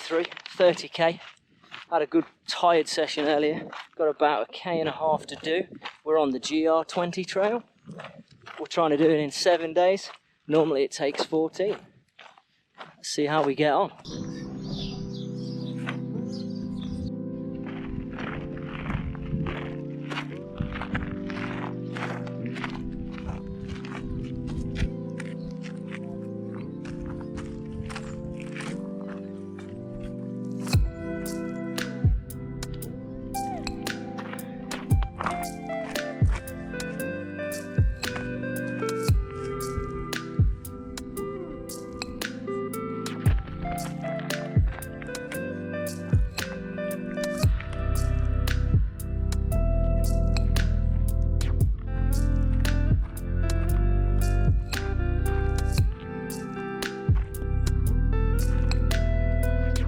through 30k. Had a good tired session earlier. Got about 1.5k to do. We're on the GR20 trail. We're trying to do it in 7 days. Normally it takes 14. Let's see how we get on.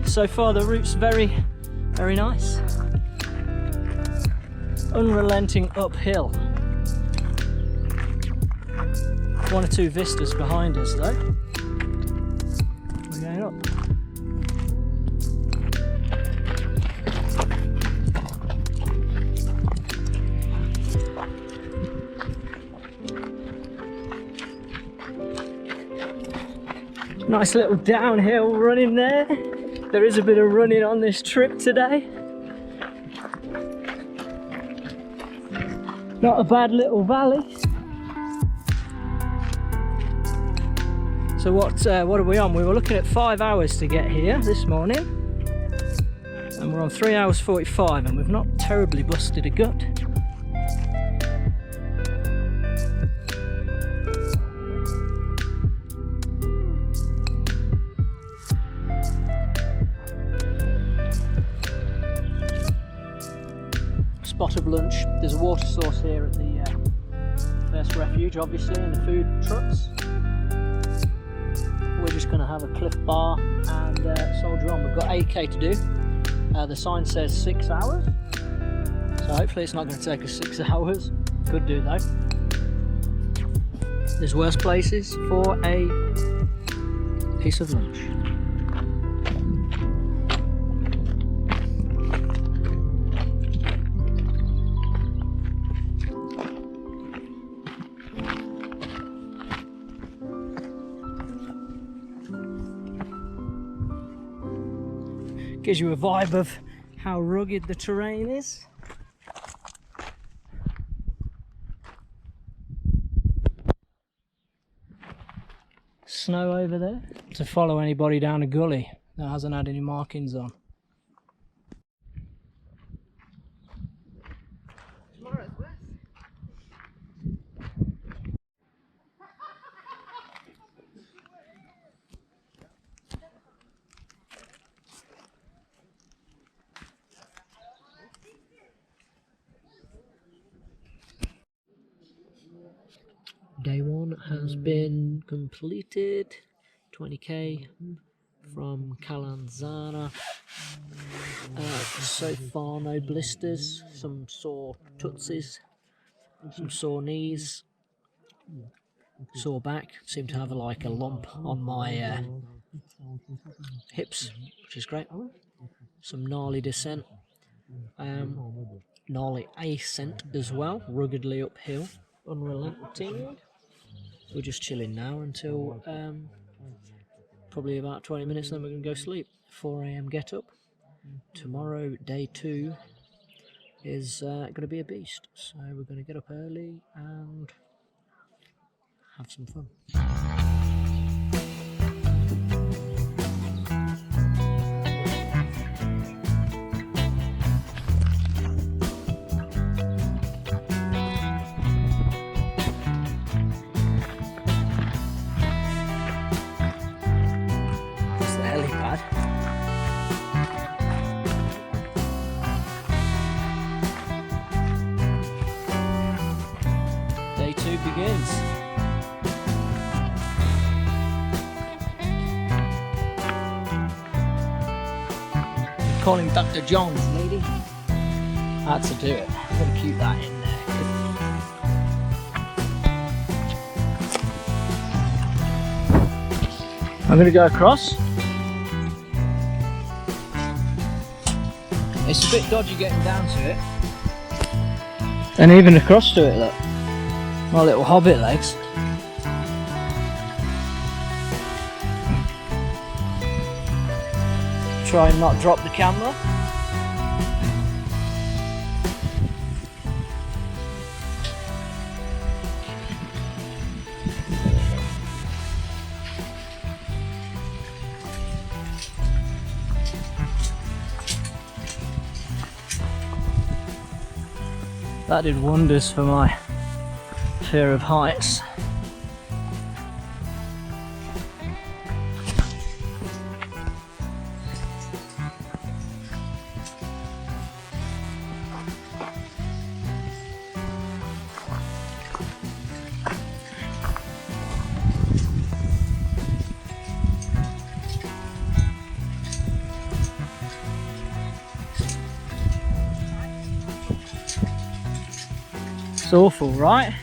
So far the route's very nice. Unrelenting uphill. 1 or 2 vistas behind us though. We're going up. Nice little downhill running there. There is a bit of running on this trip today. Not a bad little valley. So what are we on? We were looking at 5 hours to get here this morning. And we're on 3 hours 45 and we've not terribly busted a gut. Spot of lunch. There's a water source here at the first refuge, obviously, and the food trucks. We're just going to have a Cliff Bar and soldier on. We've got 8k to do. The sign says 6 hours, so hopefully it's not going to take us 6 hours. Could do though. There's worse places for a piece of lunch. Gives you a vibe of how rugged the terrain is. Snow over there to follow anybody down a gully that hasn't had any markings on. Day 1 has been completed. 20k from Calanzana. So far no blisters, some sore tootsies, some sore knees, sore back. Seem to have like a lump on my hips, which is great. Some gnarly descent, gnarly ascent as well, ruggedly uphill, unrelenting. We're just chilling now until probably about 20 minutes, then we're going to go sleep. 4 AM get up. Tomorrow, day 2, is going to be a beast. So we're going to get up early and have some fun. Day 2 begins. Calling Dr. Jones, lady. Had to do it. I'm going to keep that in there. I'm going to go across. It's a bit dodgy getting down to it. And even across to it, look. My little hobbit legs. Try and not drop the camera. That did wonders for my fear of heights. It's awful, right?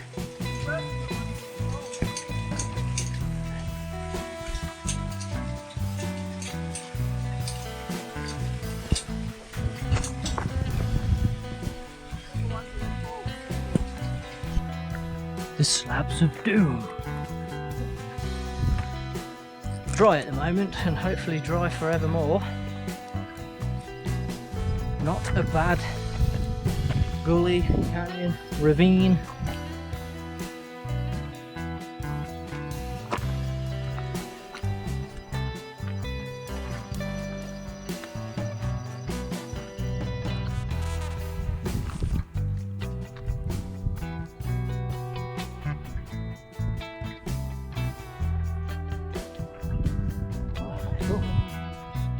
The slabs of doom. Dry at the moment and hopefully dry forevermore. Not a bad gully, canyon, ravine.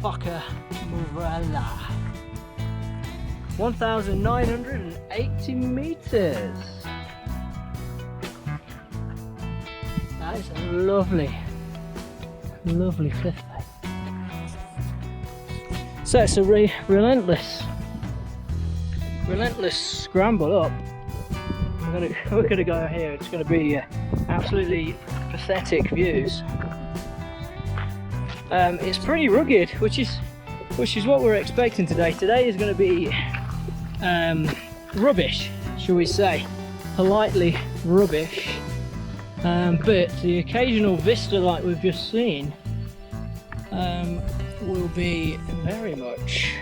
Fucker Muralla. 1,980 meters. That is a lovely, lovely cliff face. So it's a relentless scramble up. We're gonna go here. It's gonna be absolutely pathetic views. It's pretty rugged, which is what we're expecting today. Today is going to be rubbish, shall we say, politely rubbish. But the occasional vista like we've just seen will be very much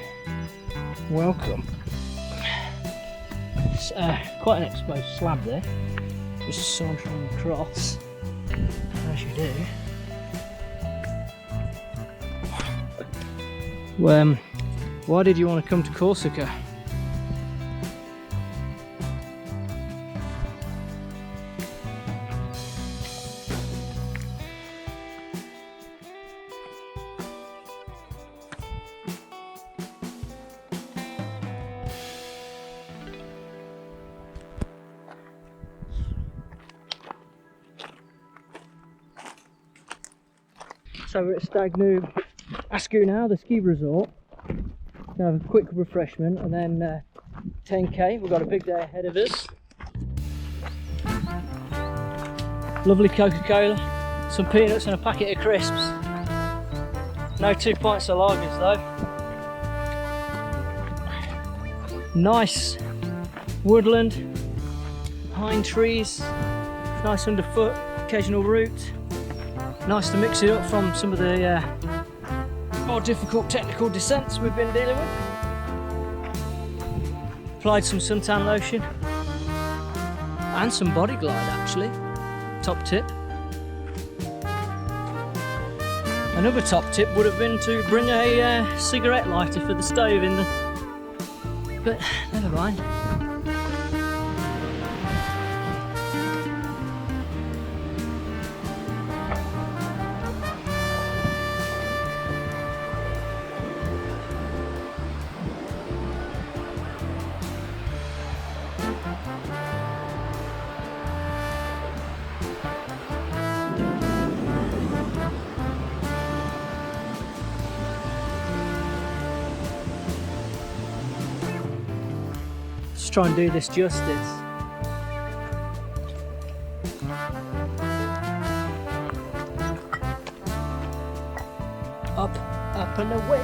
welcome. It's quite an exposed slab there, just sauntering across, as you do. Why did you want to come to Corsica? So we're at Stagnu Ascoo now, the ski resort. Gonna have a quick refreshment and then 10k. We've got a big day ahead of us. Lovely Coca-Cola, some peanuts and a packet of crisps. No 2 pints of lagers though. Nice woodland, pine trees, nice underfoot, occasional root. Nice to mix it up from some of the more difficult technical descents we've been dealing with. Applied some suntan lotion and some body glide actually, top tip. Another top tip would have been to bring a cigarette lighter for the stove in the, but never mind. Let's try and do this justice. Up, up and away.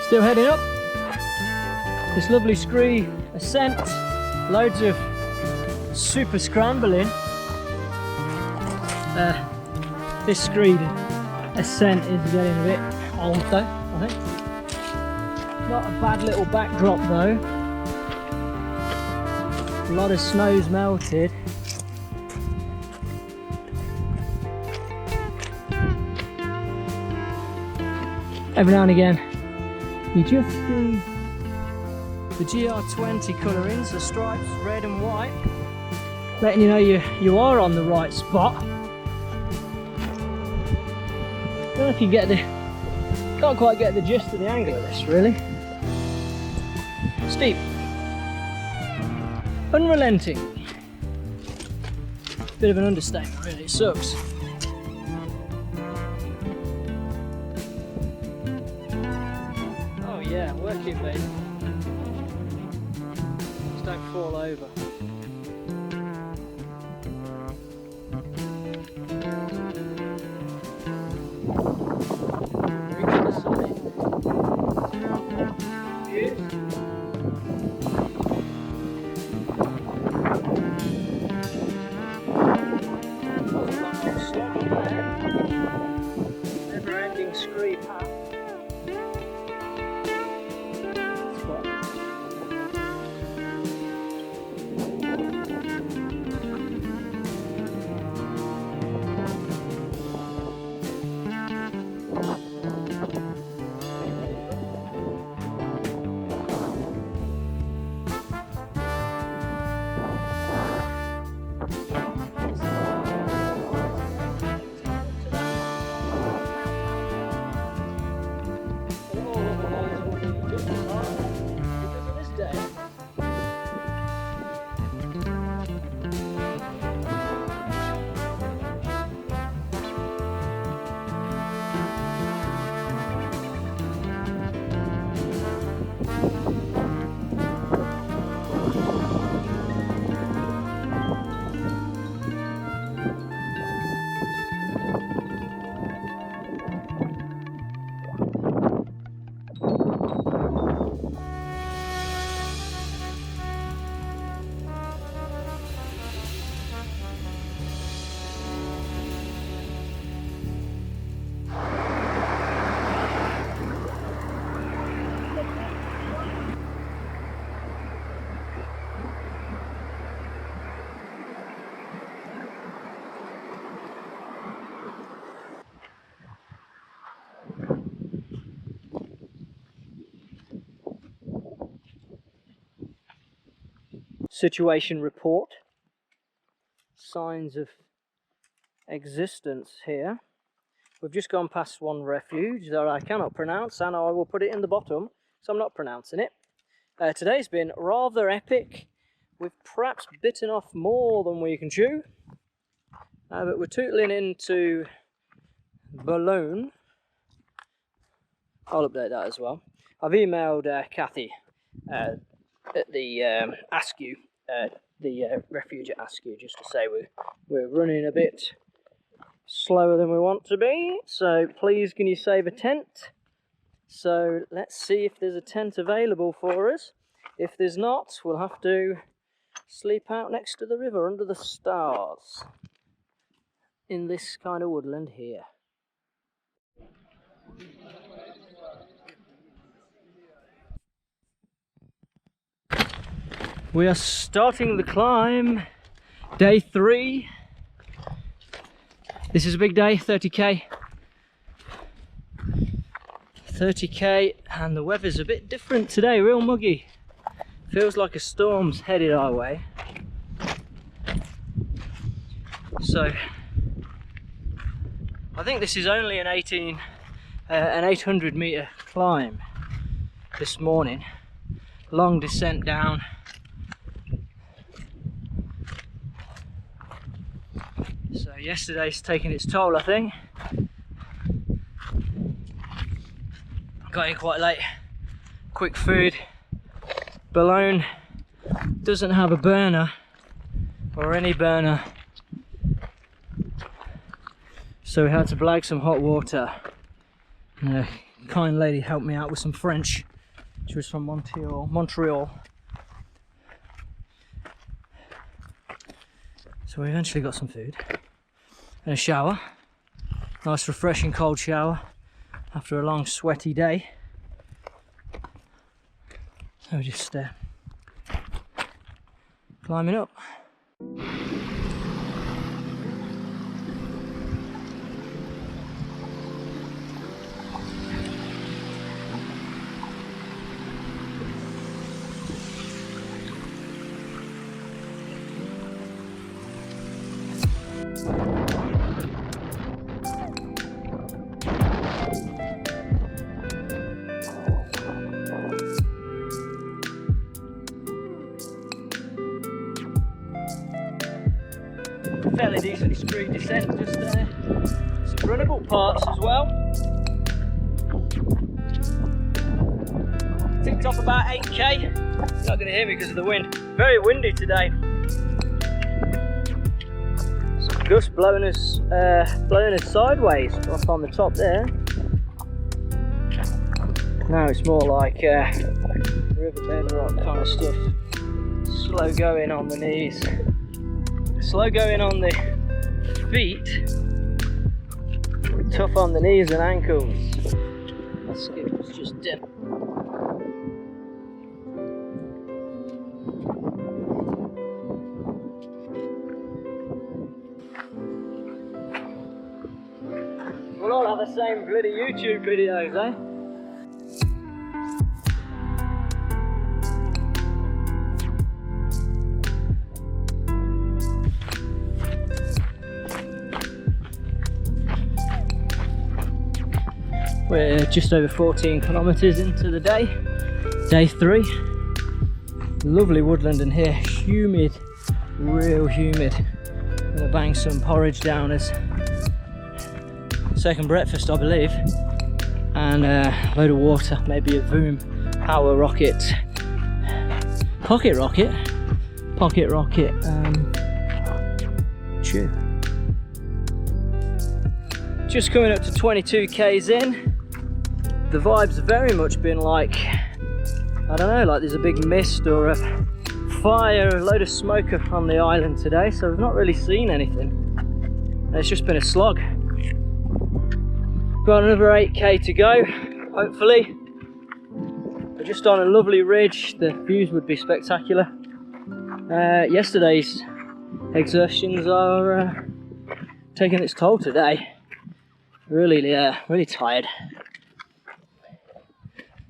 Still heading up this lovely scree ascent, loads of super scrambling. This scree ascent is getting a bit old though, I think. Not a bad little backdrop though. A lot of snow's melted. Every now and again you just see the GR20 colourings, the stripes, red and white, letting you know you are on the right spot. I don't know if you get can't quite get the gist of the angle of this really. Steep. Unrelenting. Bit of an understatement really, it sucks. Oh yeah, work it babe. Just don't fall over. Reaching the summit. Views. Never-ending scree path. Situation report. Signs of existence here. We've just gone past one refuge that I cannot pronounce, and I will put it in the bottom, so I'm not pronouncing it. Today's been rather epic. We've perhaps bitten off more than we can chew, but we're tootling into Balloon. I'll update that as well. I've emailed Kathy at the Askew, the refuge at Askew, just to say we're running a bit slower than we want to be, so please can you save a tent? So let's see if there's a tent available for us. If there's not, we'll have to sleep out next to the river under the stars in this kind of woodland here. We are starting the climb, day 3. This is a big day, 30k. 30k, and the weather's a bit different today, real muggy. Feels like a storm's headed our way. So, I think this is only an 800 metre climb this morning. Long descent down. So yesterday's taken its toll, I think. Got in quite late. Quick food. Balloon doesn't have a burner or any burner, so we had to blag some hot water. kind lady helped me out with some French. She was from Montreal. So we eventually got some food and a shower. Nice refreshing cold shower after a long sweaty day. So we're just climbing up. Fairly decently screwed descent, just some runnable parts as well. Ticked off about 8k. You're not going to hear me because of the wind. Very windy today. Some gusts blowing us sideways up on the top there. Now it's more like riverbed rock kind of stuff. Slow going on the knees. Slow going on the feet, tough on the knees and ankles. My skip was just dim. We'll all have the same bloody YouTube videos, eh? We're just over 14 kilometres into the day, day 3. Lovely woodland in here, humid, real humid. Gonna bang some porridge down as second breakfast, I believe, and a load of water, maybe a Voom power rocket, pocket rocket, chew. Just coming up to 22 k's in. The vibe's very much been like, I don't know, like there's a big mist or a fire, a load of smoke on the island today, so we've not really seen anything. And it's just been a slog. Got another 8k to go, hopefully. We're just on a lovely ridge, the views would be spectacular. Yesterday's exertions are taking its toll today. Really tired.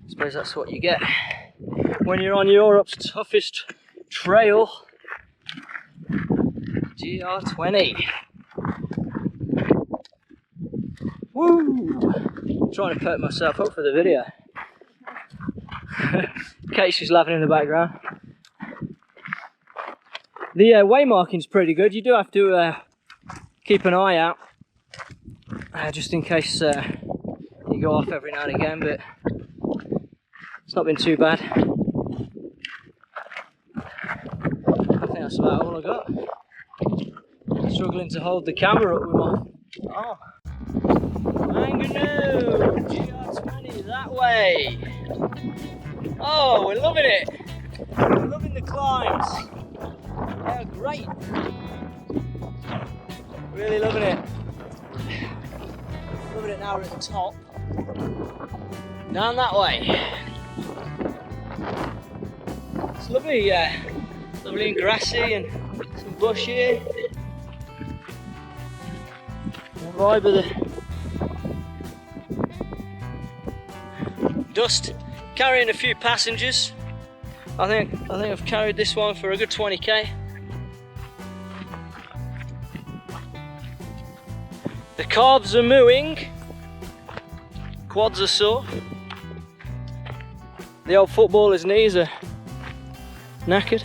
I suppose that's what you get when you're on Europe's toughest trail, GR20. Woo! I'm trying to perk myself up for the video. Casey's laughing in the background. The waymarking's pretty good. You do have to keep an eye out, just in case you go off every now and again, but it's not been too bad. I think that's about all I got. Struggling to hold the camera up with my arm. Manganoo! GR20 that way! Oh, we're loving it! We're loving the climbs. They're great. Really loving it. Loving it now we're at the top. Down that way. It's lovely, lovely and grassy and some bush here. The vibe of the dust. Carrying a few passengers. I think I've carried this one for a good 20k. The calves are mooing. Quads are sore. The old footballer's knees are knackered.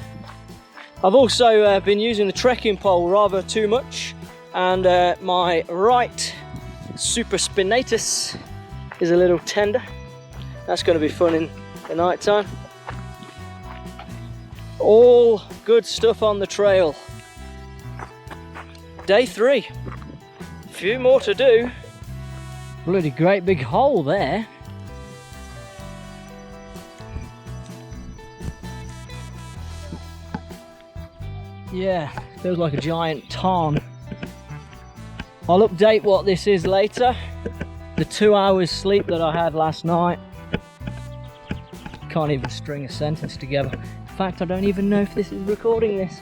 I've also been using the trekking pole rather too much, and my right supraspinatus is a little tender. That's going to be fun in the night time. All good stuff on the trail. Day 3. A few more to do. Bloody great big hole there. Yeah, feels like a giant tarn. I'll update what this is later. The 2 hours sleep that I had last night. Can't even string a sentence together. In fact, I don't even know if this is recording this.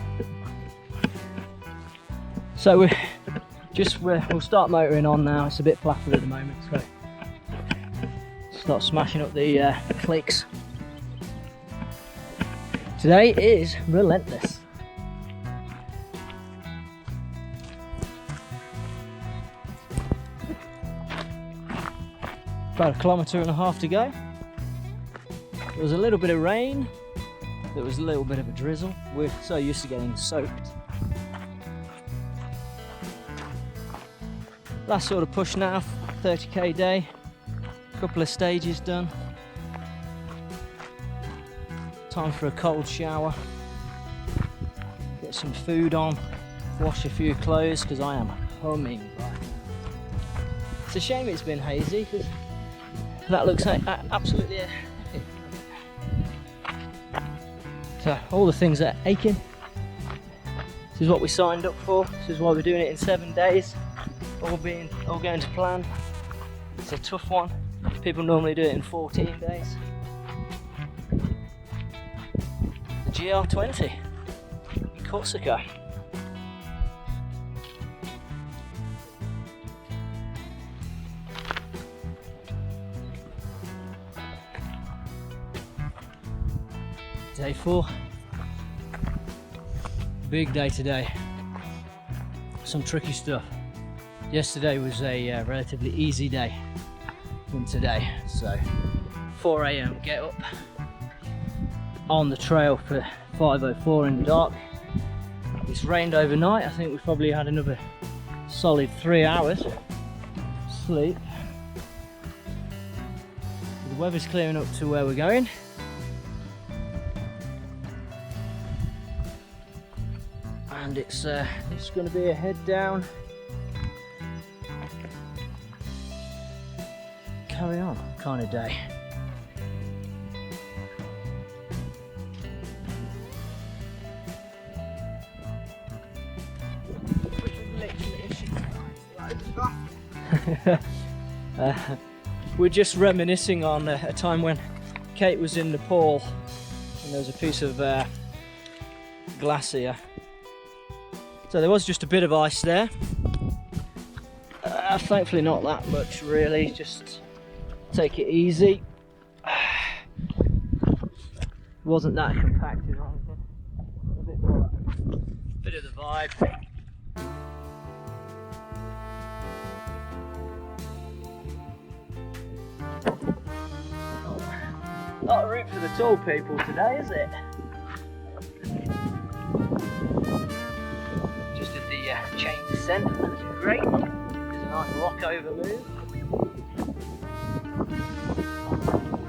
So we'll start motoring on now. It's a bit flatter at the moment, so start smashing up the clicks. Today is relentless. About 1.5 kilometers to go. There was a little bit of rain. There was a little bit of a drizzle. We're so used to getting soaked. Last sort of push now, 30k day. Couple of stages done. Time for a cold shower. Get some food on. Wash a few clothes because I am humming right now. It's a shame it's been hazy because that looks like absolutely epic. So all the things are aching. This is what we signed up for. This is why we're doing it in 7 days. All going to plan. It's a tough one. People normally do it in 14 days. The GR20 Corsica. Day 4. Big day today. Some tricky stuff. Yesterday was a relatively easy day than today. So 4 AM get up on the trail for 5:04 in the dark. It's rained overnight. I think we've probably had another solid 3 hours sleep. The weather's clearing up to where we're going. And it's going to be a head down, carry on kind of day. We're just reminiscing on a time when Kate was in Nepal and there was a piece of glacier. So there was just a bit of ice there. Thankfully not that much really, just take it easy. Wasn't that compacted or anything. A bit of the vibe. Not a route for the tall people today, is it? Just did the chain descent, that's great. There's a nice rock over move. A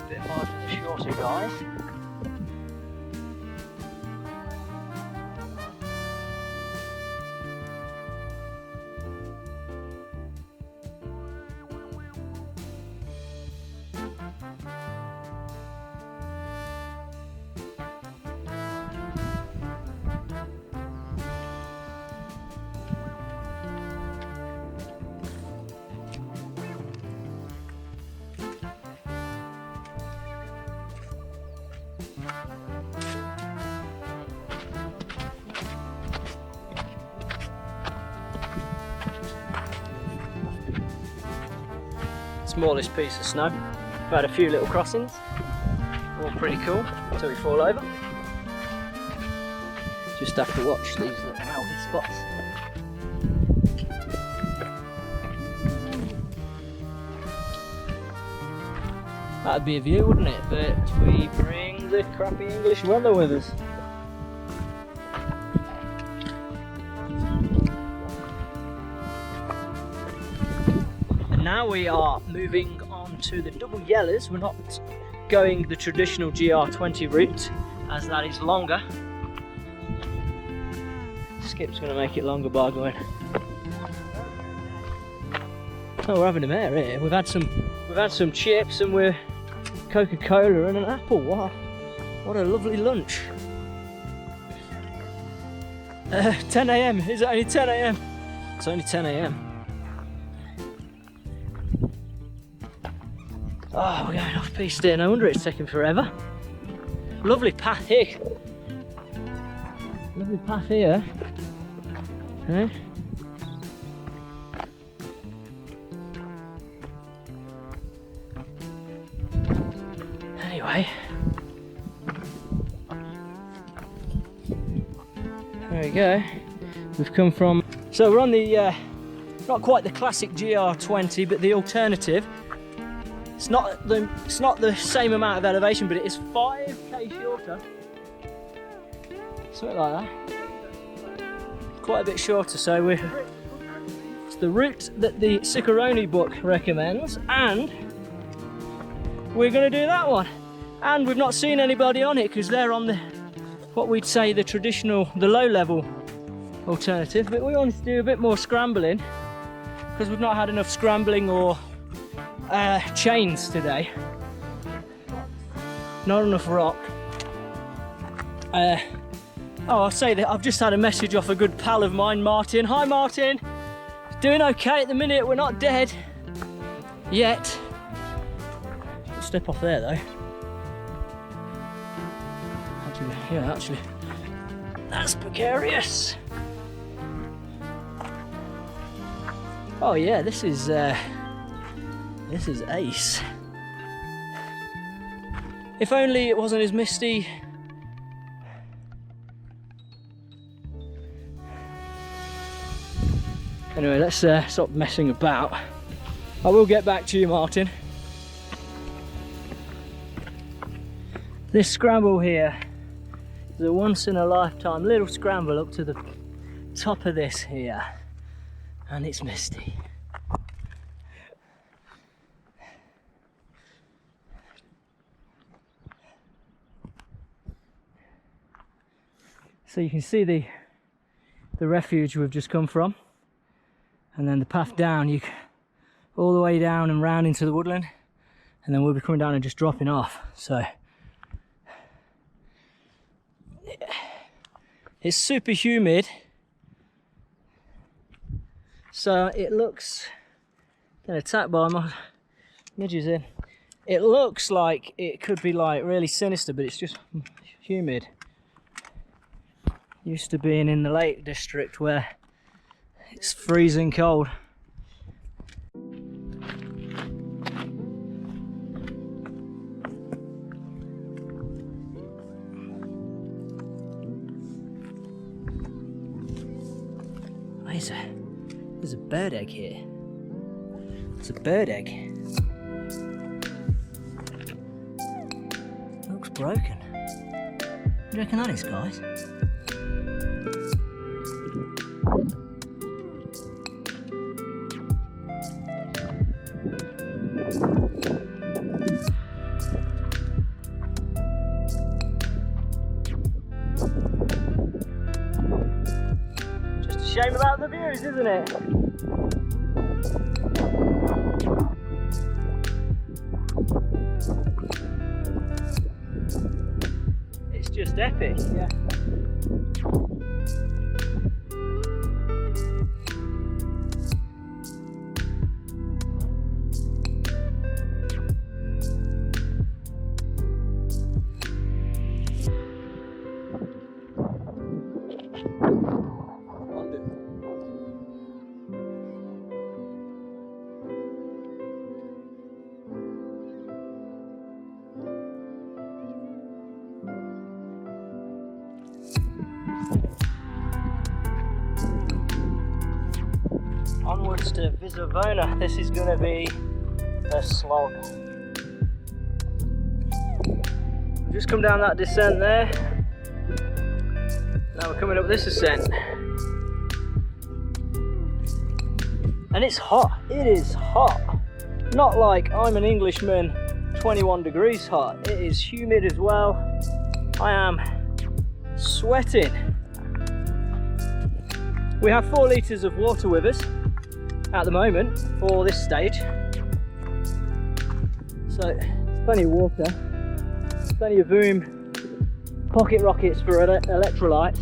bit hard for the shorter guys. Smallest piece of snow. We've had a few little crossings, all pretty cool until we fall over. Just have to watch these little melty spots. That'd be a view, wouldn't it? But we bring the crappy English weather with us. Now we are moving on to the double yellers. We're not going the traditional GR20 route as that is longer. Skip's going to make it longer by going. Oh, we're having a mare here. We've had some chips and we're Coca-Cola and an apple. Wow, what a lovely lunch. 10 AM. Is it only 10 AM? It's only 10 AM. Oh, we're going off piste here. No wonder it's taking forever. Lovely path here. Lovely path here. Okay. Anyway. There we go. We've come from... So we're on the... not quite the classic GR20, but the alternative. It's not the same amount of elevation, but it is 5k shorter. Something like that. Quite a bit shorter, so it's the route that the Ciccarone book recommends, and we're going to do that one. And we've not seen anybody on it because they're on the, what we'd say, the traditional, the low-level alternative, but we wanted to do a bit more scrambling because we've not had enough scrambling or chains today. Not enough rock. Oh, I'll say that I've just had a message off a good pal of mine, Martin. Hi Martin! Doing okay at the minute, we're not dead yet. I'll step off there though. Actually, that's precarious. Oh yeah, this is ace. If only it wasn't as misty. Anyway, let's stop messing about. I will get back to you, Martin. This scramble here is a once in a lifetime little scramble up to the top of this here, and it's misty. So you can see the refuge we've just come from, and then the path down, all the way down and round into the woodland, and then we'll be coming down and just dropping off. So it's super humid, so it looks, getting attacked by my midges in. It looks like it could be like really sinister, but it's just humid. Used to being in the Lake District where it's freezing cold. There's a bird egg here. It's a bird egg. It looks broken. What do you reckon that is, guys? Shame about the views, isn't it? It's just epic, yeah. Onwards to Visavona. This is going to be a slog. We've just come down that descent there. Now we're coming up this ascent. And it's hot. It is hot. Not like I'm an Englishman, 21 degrees hot. It is humid as well. I am sweating. We have 4 litres of water with us at the moment for this stage, so it's plenty of water, plenty of boom, pocket rockets for electrolytes,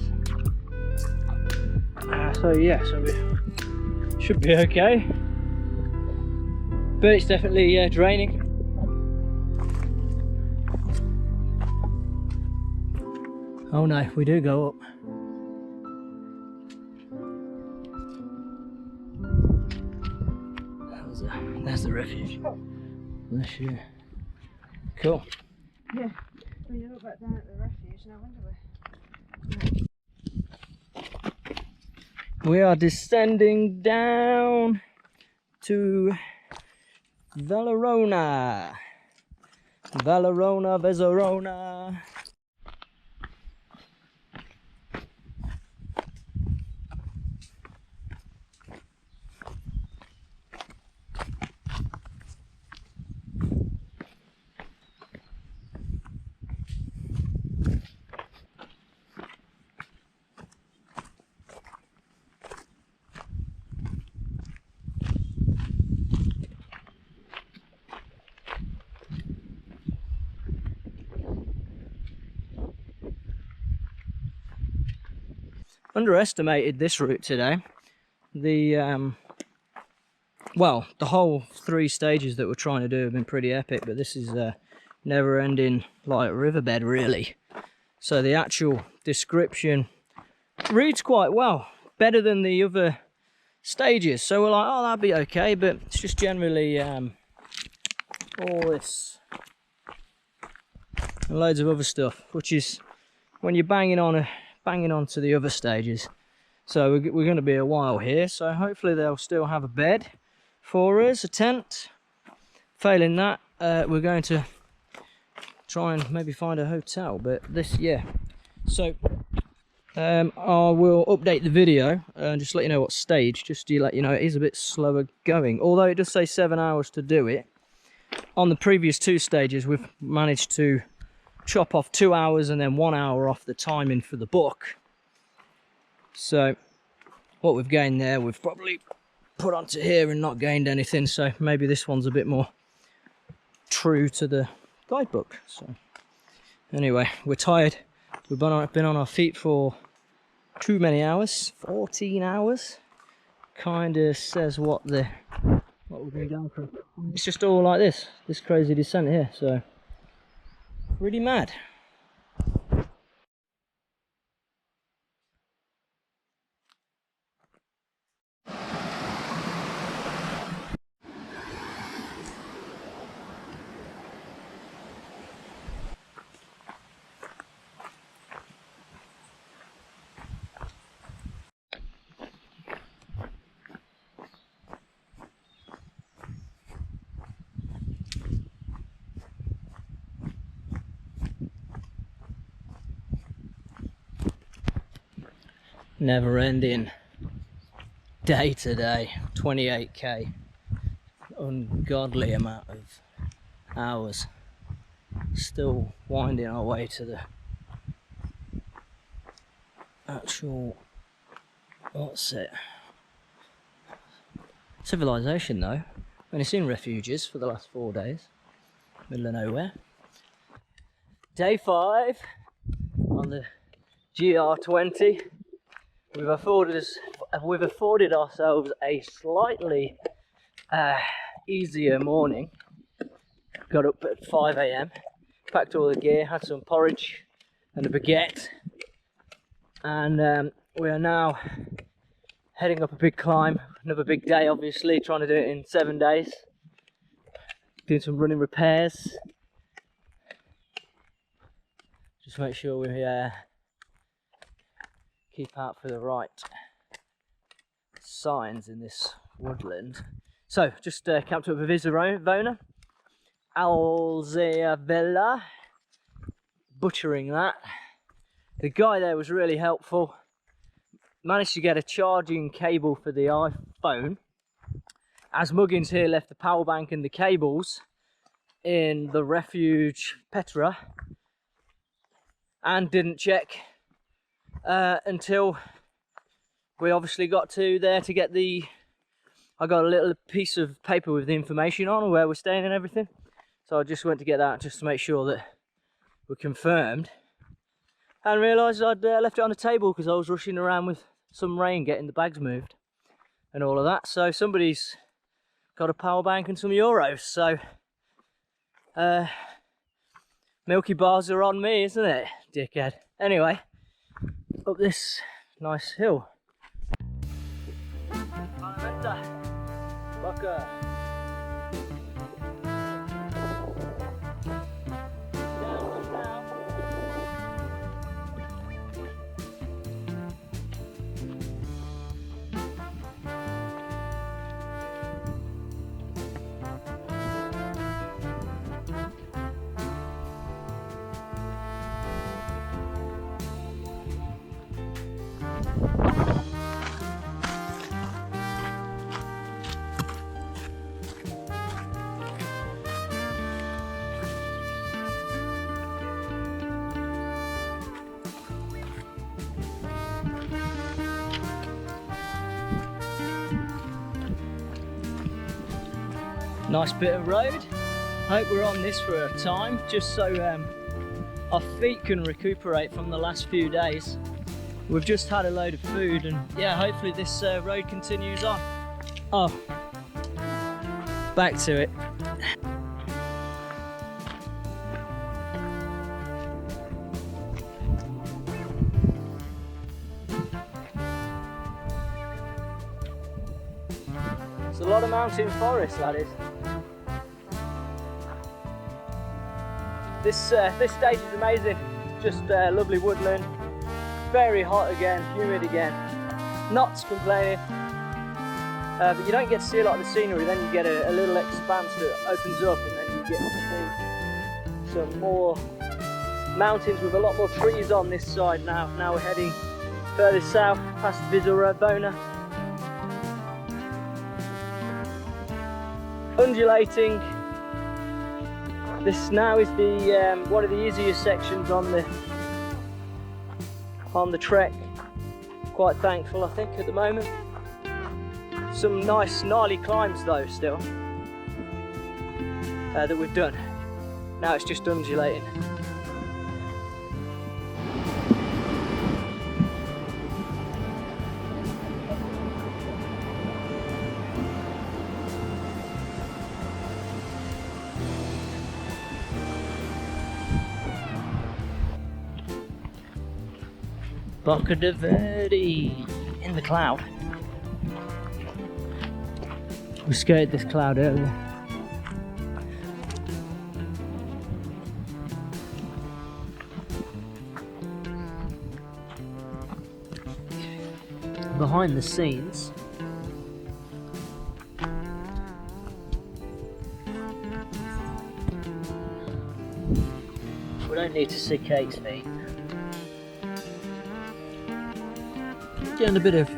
So yeah, so we should be okay, but it's definitely draining. Oh no, we do go up. There's the refuge. Bless you. Cool. Yeah, we look back down at the refuge now, wonder we? We are descending down to Valerona. Valerona, Vezerona. Underestimated this route today. The well, the whole 3 stages that we're trying to do have been pretty epic, but this is a never-ending like riverbed really. So the actual description reads quite well, better than the other stages. So we're like, oh, that'd be okay, but it's just generally all this and loads of other stuff, which is when you're banging onto the other stages. So we're going to be a while here, so hopefully they'll still have a bed for us, a tent. Failing that, we're going to try and maybe find a hotel, but this, yeah. So I will update the video and just let you know what stage, just to let you know it is a bit slower going, although it does say 7 hours to do it. On the previous 2 stages we've managed to chop off 2 hours and then 1 hour off the timing for the book. So what we've gained there, we've probably put onto here and not gained anything. So maybe this one's a bit more true to the guidebook. So anyway, we're tired. We've been on our feet for too many hours, 14 hours. Kind of says what we're going down from. It's just all like this crazy descent here. So really mad. Never ending day to day, 28k, ungodly amount of hours, still winding our way to the actual, what's it, civilization though. Only seen refuges for the last 4 days, middle of nowhere. Day 5 on the GR20. We've afforded ourselves a slightly easier morning. Got up at 5 AM, packed all the gear, had some porridge and a baguette, and we are now heading up a big climb. Another big day, obviously, trying to do it in 7 days. Doing some running repairs. Just make sure we keep out for the right signs in this woodland. So just camped up with Vezerona, Alzeavella, butchering that. The guy there was really helpful. Managed to get a charging cable for the iPhone, as Muggins here left the power bank and the cables in the refuge Petra, and didn't check until we obviously got to there to get I got a little piece of paper with the information on where we're staying and everything. So I just went to get that just to make sure that we're confirmed, and realised I'd left it on the table because I was rushing around with some rain getting the bags moved and all of that. So somebody's got a power bank and some euros. So Milky Bars are on me, isn't it, dickhead? Anyway, up this nice hill. Nice bit of road. I hope we're on this for a time, just so our feet can recuperate from the last few days. We've just had a load of food, and yeah, hopefully this road continues on. Oh, back to it. It's a lot of mountain forest, that is. This stage is amazing. Just lovely woodland. Very hot again, humid again. Not complaining. But you don't get to see a lot of the scenery. Then you get a little expanse that opens up, and then you get to see some more mountains with a lot more trees on this side now. Now we're heading further south past Vizorabona. Undulating. This now is the one of the easier sections on the trek. Quite thankful, I think, at the moment. Some nice gnarly climbs though still that we've done. Now it's just undulating. Boca de Verde in the cloud. We skirted this cloud earlier. Behind the scenes, we don't need to see Kate's feet. Getting a bit of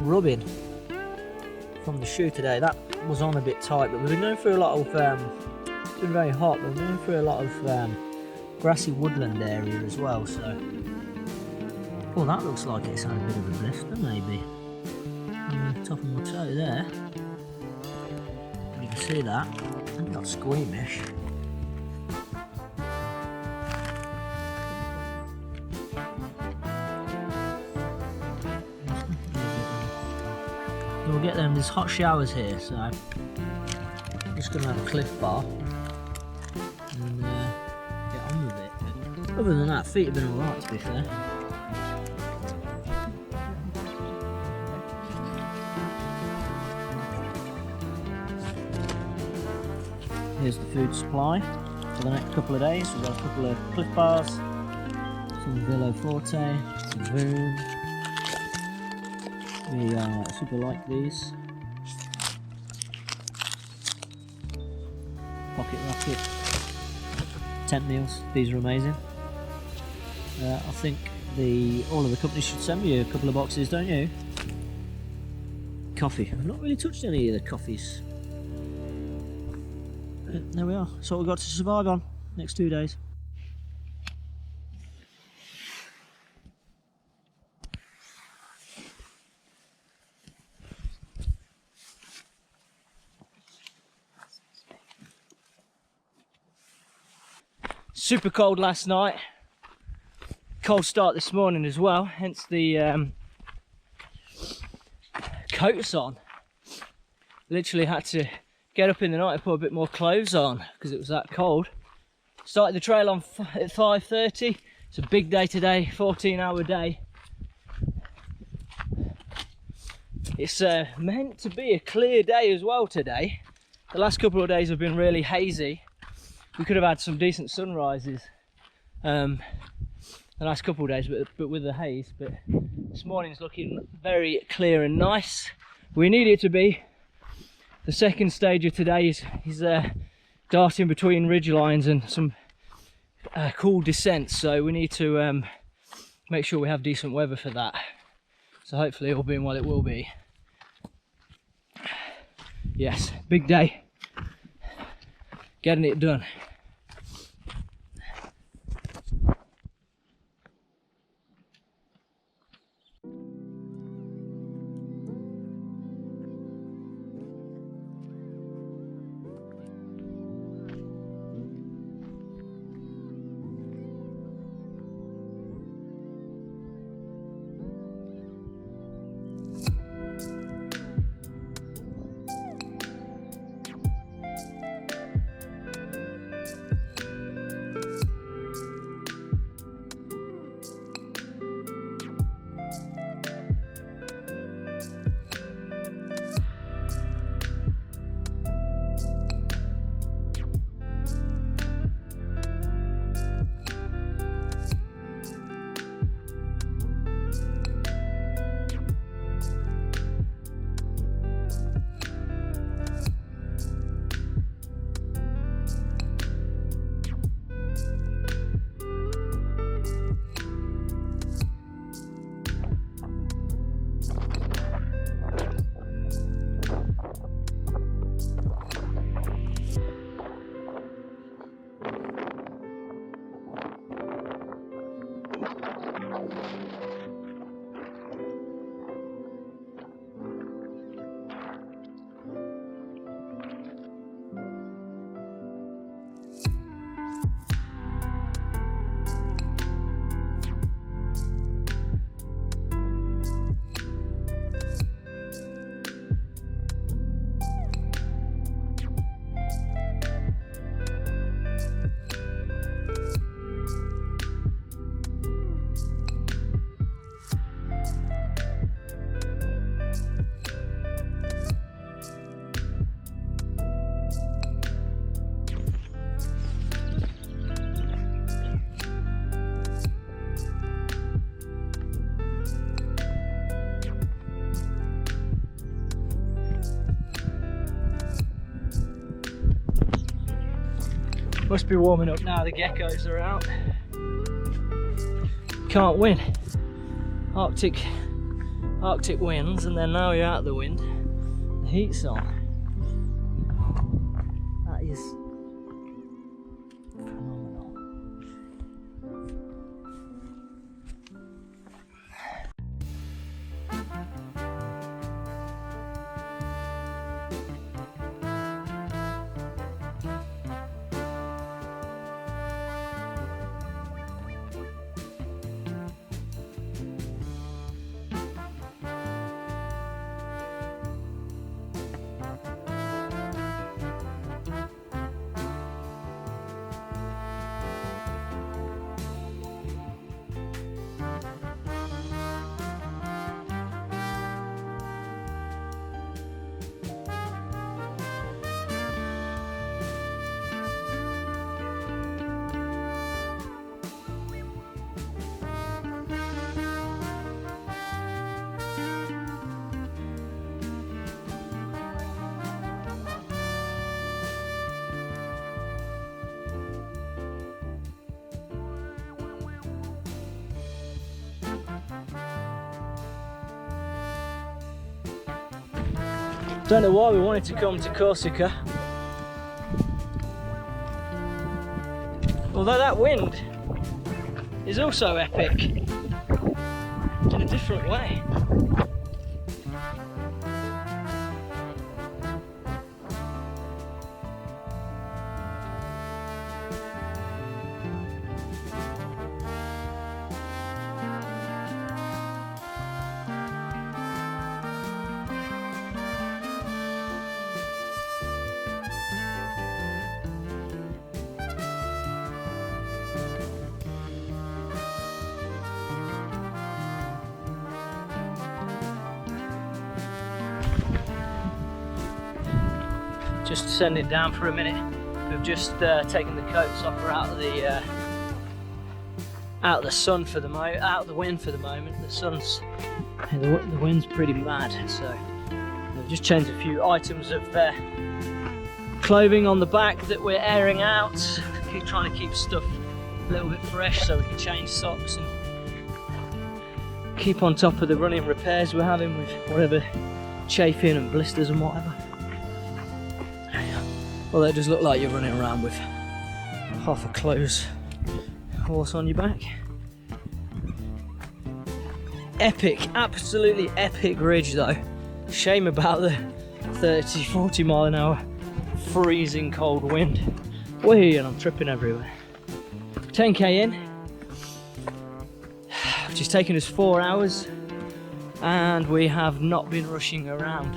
rubbing from the shoe today. That was on a bit tight, but we've been going through a lot of it's been very hot, but we're going through a lot of grassy woodland area as well, so oh, that looks like it's had a bit of a blister maybe on the top of my toe there. You can see that. It's not squeamish. We'll get them, there's hot showers here, so I'm just going to have a Cliff Bar and get on with it. Other than that, feet have been alright, to be fair. Here's the food supply for the next couple of days. We've got a couple of Cliff Bars, some Velo Forte, some Voom. We super like these. Pocket Rocket, tent meals. These are amazing. I think all of the companies should send me a couple of boxes, don't you? Coffee. I've not really touched any of the coffees. But there we are. That's what we've got to survive on next 2 days. Super cold last night, cold start this morning as well, hence the coats on. Literally had to get up in the night and put a bit more clothes on because it was that cold. Started the trail on at 5:30. It's a big day today, 14-hour day. It's meant to be a clear day as well today. The last couple of days have been really hazy. We could have had some decent sunrises the last couple of days, but with the haze. But this morning's looking very clear and nice. We need it to be. The second stage of today is darting between ridge lines and some cool descents, so we need to make sure we have decent weather for that. So hopefully, all being well, it will be. Yes, big day. Getting it done. Must be warming up now, the geckos are out. Can't win. Arctic winds, and then now you're out of the wind, the heat's on. That is phenomenal. Don't know why we wanted to come to Corsica. Although that wind is also epic in a different way. just sending down for a minute. We've just taken the coats off. We're out of the sun for the moment, out of the wind for the moment. The wind's pretty bad, so we've just changed a few items of clothing on the back that we're airing out. Keep trying to keep stuff a little bit fresh so we can change socks and keep on top of the running repairs we're having with whatever chafing and blisters and whatever. Well, it does look like you're running around with half a clothes horse on your back. Epic, absolutely epic ridge though. Shame about the 30-40 mile an hour freezing cold wind. Whee, and I'm tripping everywhere. 10k in, which has taken us 4 hours, and we have not been rushing around,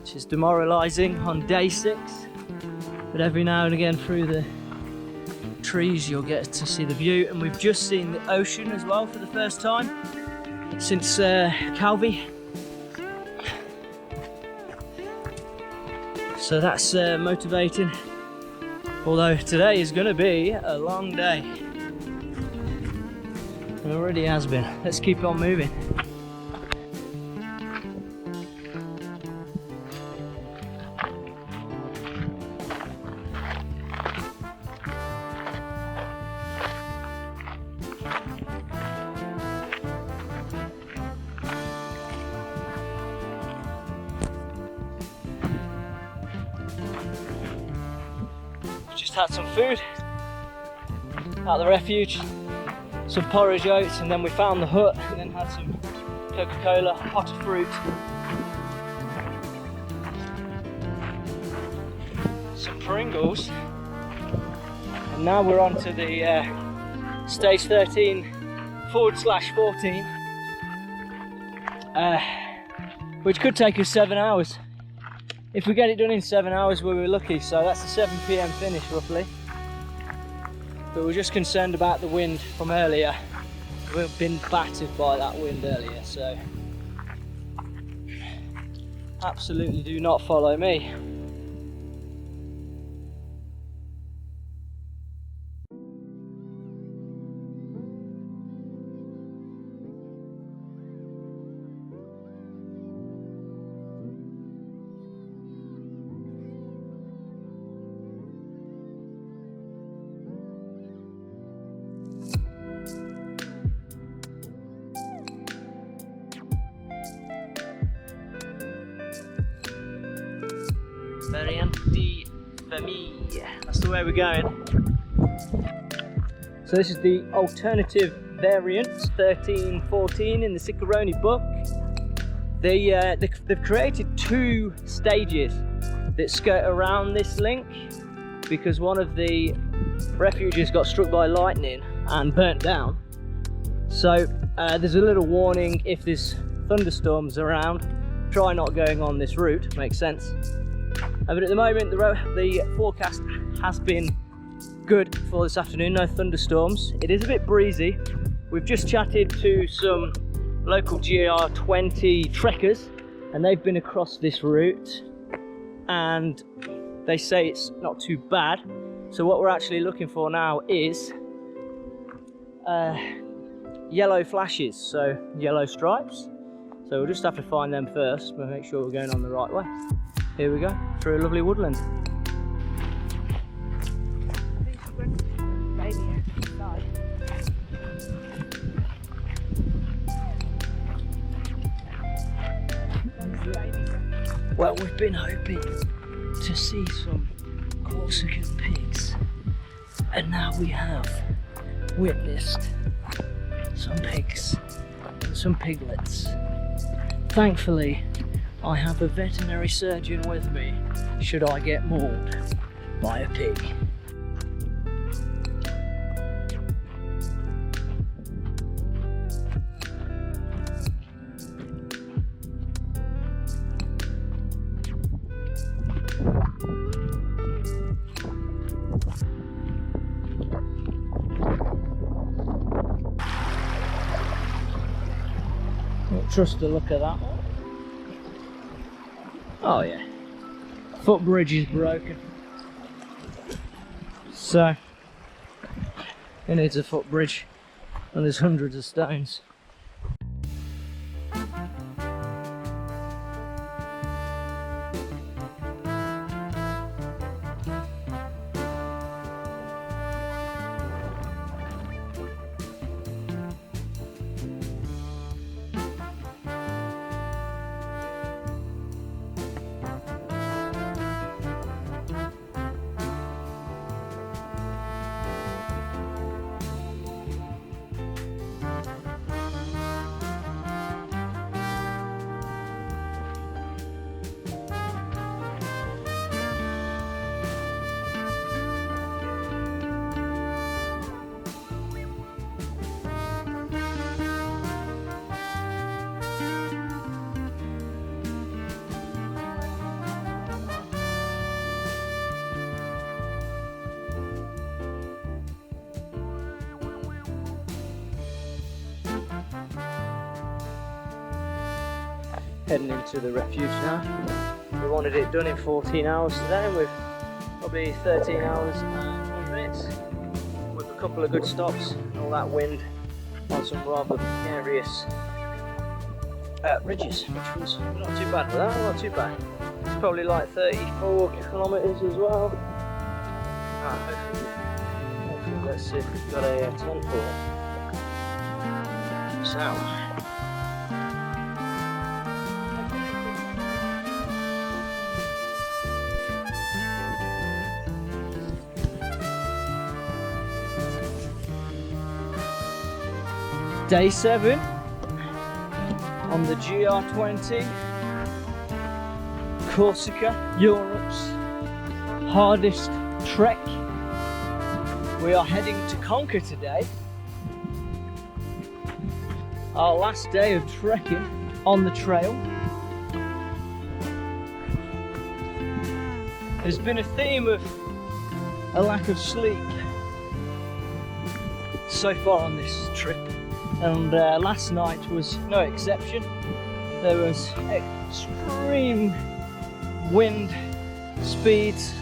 which is demoralising on day 6. But every now and again through the trees you'll get to see the view, and we've just seen the ocean as well for the first time since Calvi. So that's motivating, although today is going to be a long day. It already has been. Let's keep on moving. Had some food at the refuge, some porridge oats, and then we found the hut and then had some Coca-Cola, a pot of fruit, some Pringles, and now we're on to the stage 13/14, which could take us 7 hours. If we get it done in 7 hours, we were lucky, so that's a 7 PM finish roughly. But we're just concerned about the wind from earlier. We've been battered by that wind earlier, so absolutely do not follow me. Variante Famille. That's the way we're going. So this is the alternative variant, 13/14 in the Ciccarone book. They've created 2 stages that skirt around this link because one of the refuges got struck by lightning and burnt down. So there's a little warning: if there's thunderstorms around, try not going on this route. Makes sense. But at the moment the forecast has been good for this afternoon, no thunderstorms. It is a bit breezy. We've just chatted to some local GR20 trekkers and they've been across this route and they say it's not too bad. So what we're actually looking for now is yellow flashes, so yellow stripes. So we'll just have to find them first, but make sure we're going on the right way. Here we go, through a lovely woodland. Well, we've been hoping to see some Corsican pigs, and now we have witnessed some pigs, some piglets. Thankfully, I have a veterinary surgeon with me should I get mauled by a pig. Don't trust the look of that one. Oh yeah. footbridge is broken. So it needs a footbridge, and there's hundreds of stones. Heading into the refuge now. We wanted it done in 14 hours today, and we've probably 13 hours and 20 minutes with a couple of good stops and all that wind on some rather precarious ridges, which was not too bad for that, not too bad. It's probably like 34 kilometres as well. Hopefully, let's see if we've got a tent for it. So. Day 7 on the GR20 Corsica, Europe's hardest trek. We are heading to Conquer today. Our last day of trekking on the trail. There's been a theme of a lack of sleep so far on this trip. And last night was no exception. There was extreme wind speeds.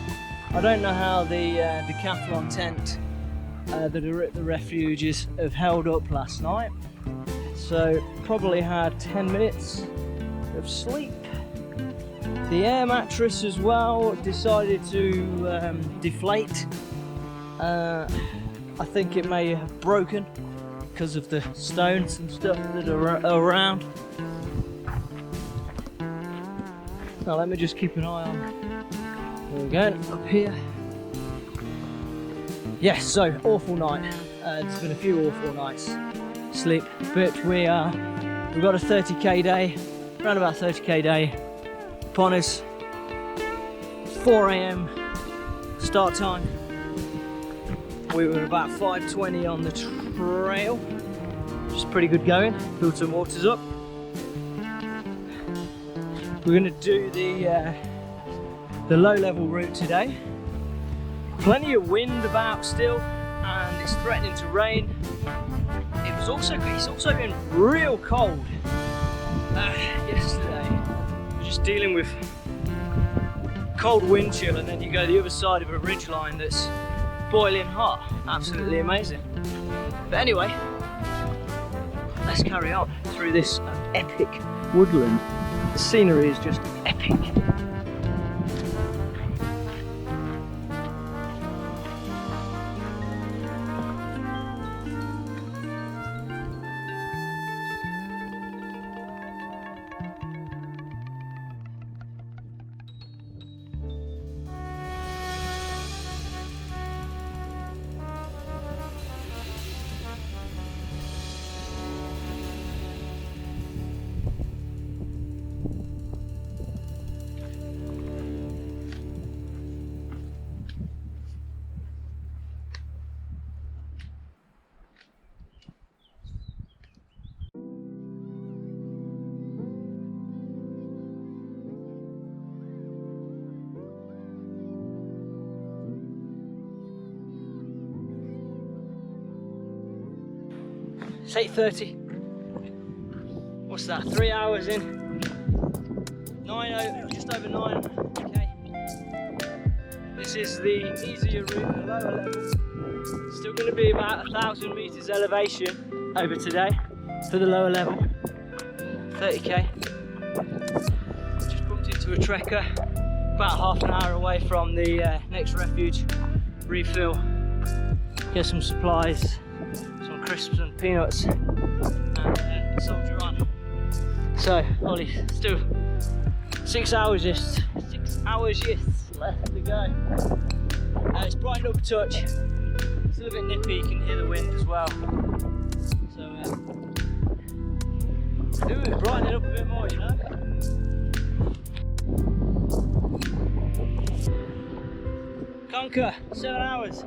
I don't know how the decathlon tent that are at the refuges have held up last night. So probably had 10 minutes of sleep. The air mattress as well decided to deflate. I think it may have broken because of the stones and stuff that are around. Now let me just keep an eye on. There we go, up here. Yes, so awful night. There's been a few awful nights sleep, but we've got a 30k day, around about 30k day upon us. 4 AM start time. We were about 5:20 on the trail, which is pretty good going. Filled some waters up. We're going to do the low level route today. Plenty of wind about still, and it's threatening to rain. It's also been real cold yesterday. We're just dealing with cold wind chill, and then you go the other side of a ridge line that's boiling hot. Absolutely amazing. But anyway, let's carry on through this epic woodland. The scenery is just epic. It's 8:30. What's that? 3 hours in. Just over 9. Okay. This is the easier route, the lower level. Still going to be about 1,000 meters elevation over today for the lower level, 30k. Just bumped into a trekker about half an hour away from the next refuge. Refill, get some supplies, some crisps and peanuts, and soldier on. So, only still 6 hours left to go. It's brightened up a touch. Still a bit nippy, you can hear the wind as well. So, ooh, brighten it up a bit more, you know. Conquer, 7 hours.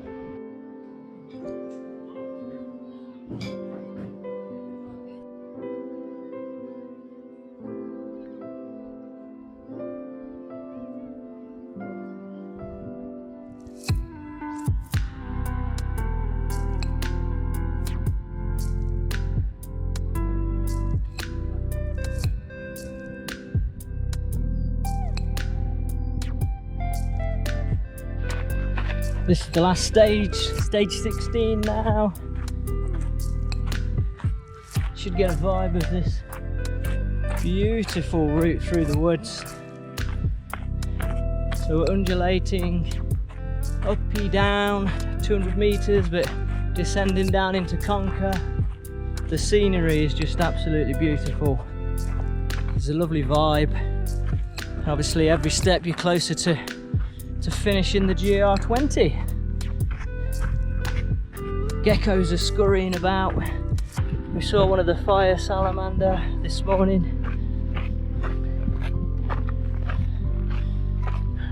This is the last stage, stage 16 now. Should get a vibe of this beautiful route through the woods. So we're undulating, uppy down, 200 meters, but descending down into Conquer. The scenery is just absolutely beautiful. There's a lovely vibe. And obviously every step you're closer to finishing the GR20. Geckos are scurrying about. We saw one of the fire salamander this morning.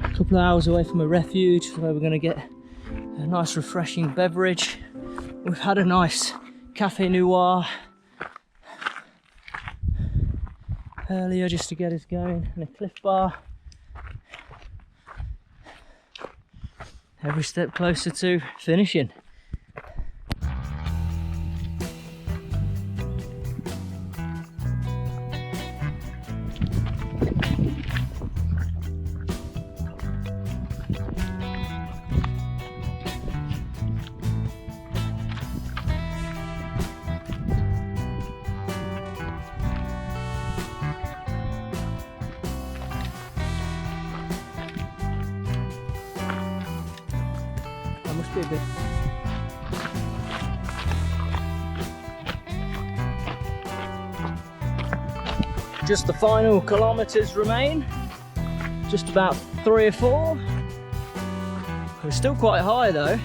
A couple of hours away from a refuge where we're going to get a nice refreshing beverage. We've had a nice cafe noir earlier just to get us going, and a Cliff Bar. Every step closer to finishing. Be good. Just the final kilometers remain, just about 3 or 4. We're still quite high though,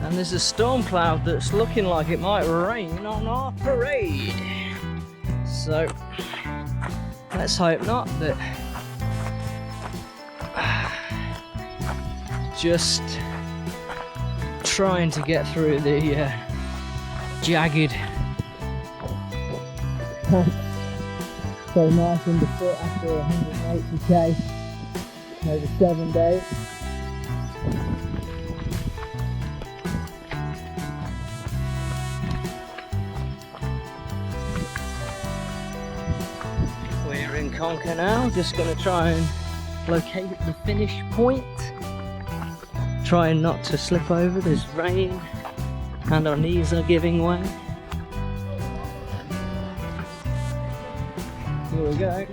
and there's a storm cloud that's looking like it might rain on our parade. So let's hope not, but just trying to get through the jagged, so nice underfoot after 180k over 7 days. We're in Conquer now, just going to try and locate the finish point. Trying not to slip over, there's rain and our knees are giving way. Here we go.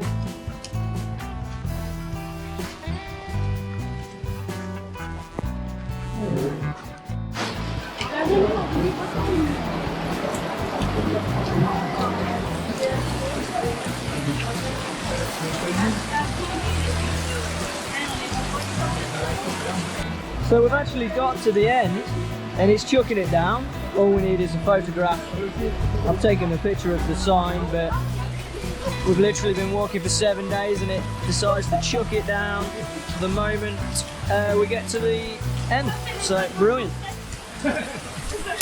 So we've actually got to the end and it's chucking it down. All we need is a photograph. I've taken a picture of the sign, but we've literally been walking for 7 days and it decides to chuck it down the moment we get to the end. So brilliant.